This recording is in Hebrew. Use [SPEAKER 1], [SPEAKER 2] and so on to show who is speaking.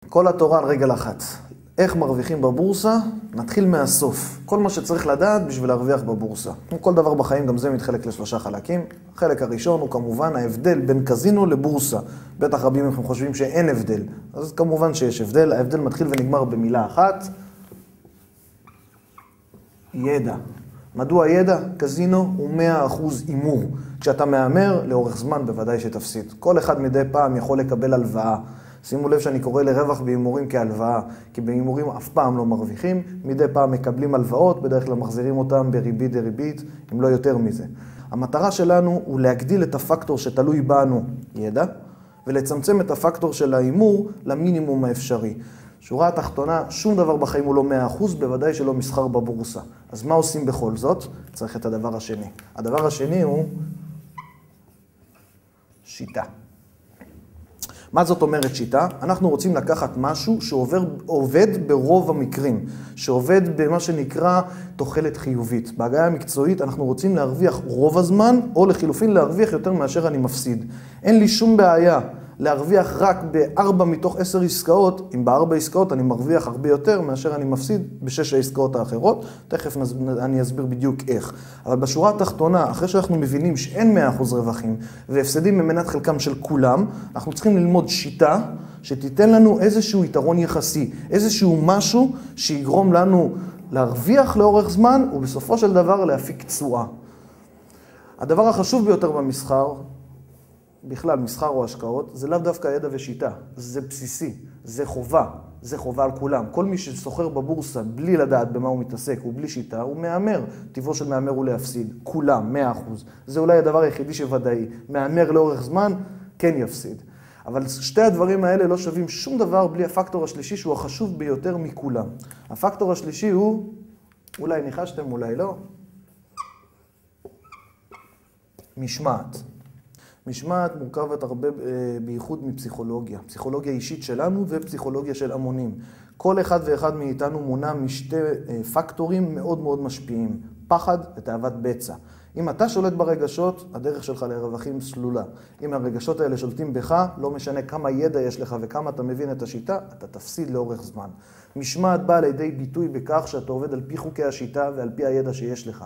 [SPEAKER 1] כל התורה על רגל אחת. איך מרוויחים בבורסה? נתחיל מהסוף. כל מה שצריך לדעת בשביל להרוויח בבורסה. כל דבר בחיים, גם זה מתחלק לשלושה חלקים. החלק הראשון הוא כמובן ההבדל בין קזינו לבורסה. בטח רבים מכם חושבים שאין הבדל. אז כמובן שיש הבדל. ההבדל מתחיל ונגמר במילה אחת. ידע. מדוע ידע? קזינו הוא 100% אימור. כשאתה מאמר, לאורך זמן בוודאי שתפסיד. כל אחד מדי פעם יכול לקבל הלוואה. שימו לב שאני קורא לרווח בהימורים כהלוואה, כי בהימורים אף פעם לא מרוויחים, מדי פעם מקבלים הלוואות, בדרך כלל מחזירים אותם בריבית דריבית, אם לא יותר מזה. המטרה שלנו הוא להגדיל את הפקטור שתלוי בנו, ידע, ולצמצם את הפקטור של ההימור למינימום האפשרי. שורה התחתונה, שום דבר בחיים הוא לא 100%, בוודאי שלא מסחר בבורסה. אז מה עושים בכל זאת? צריך את הדבר השני. הדבר השני הוא שיטה. מה זאת אומרת שיטה? אנחנו רוצים לקחת משהו שעובד ברוב המקרים, שעובד במה שנקרא תוחלת חיובית. בהגעה המקצועית אנחנו רוצים להרוויח רוב הזמן, או לחילופין להרוויח יותר מאשר אני מפסיד. אין לי שום בעיה להרוויח רק ב4 מתוך 10 עסקאות, אם ב4 עסקאות אני מרוויח הרבה יותר מאשר אני מפסיד ב6 העסקאות האחרות, תכף אני אסביר בדיוק איך. אבל בשורה התחתונה, אחרי שאנחנו מבינים שאין 100% רווחים, והפסדים ממנת חלקם של כולם, אנחנו צריכים ללמוד שיטה שתיתן לנו איזשהו יתרון יחסי, איזשהו משהו שיגרום לנו להרוויח לאורך זמן, ובסופו של דבר להפיק תשואה. הדבר החשוב ביותר במסחר, בכלל, מסחר או השקעות, זה לאו דווקא ידע ושיטה. זה בסיסי, זה חובה, זה חובה על כולם. כל מי שסוחר בבורסה בלי לדעת במה הוא מתעסק ובלי שיטה, הוא מאמר. טבעו של מאמר הוא להפסיד. כולם, 100%. זה אולי הדבר היחידי שוודאי. מאמר לאורך זמן, כן יפסיד. אבל שתי הדברים האלה לא שווים שום דבר בלי הפקטור השלישי שהוא החשוב ביותר מכולם. הפקטור השלישי הוא, אולי ניחשתם, אולי לא, משמעת. משמעת מורכבת הרבה בייחוד מפסיכולוגיה. פסיכולוגיה אישית שלנו ופסיכולוגיה של המונים. כל אחד ואחד מאיתנו מונע משתי פקטורים מאוד מאוד משפיעים. פחד ותאוות בצע. אם אתה שולט ברגשות, הדרך שלך לרווחים סלולה. אם הרגשות האלה שולטים בך, לא משנה כמה ידע יש לך וכמה אתה מבין את השיטה, אתה תפסיד לאורך זמן. משמעת באה לידי ביטוי בכך שאתה עובד על פי חוקי השיטה ועל פי הידע שיש לך.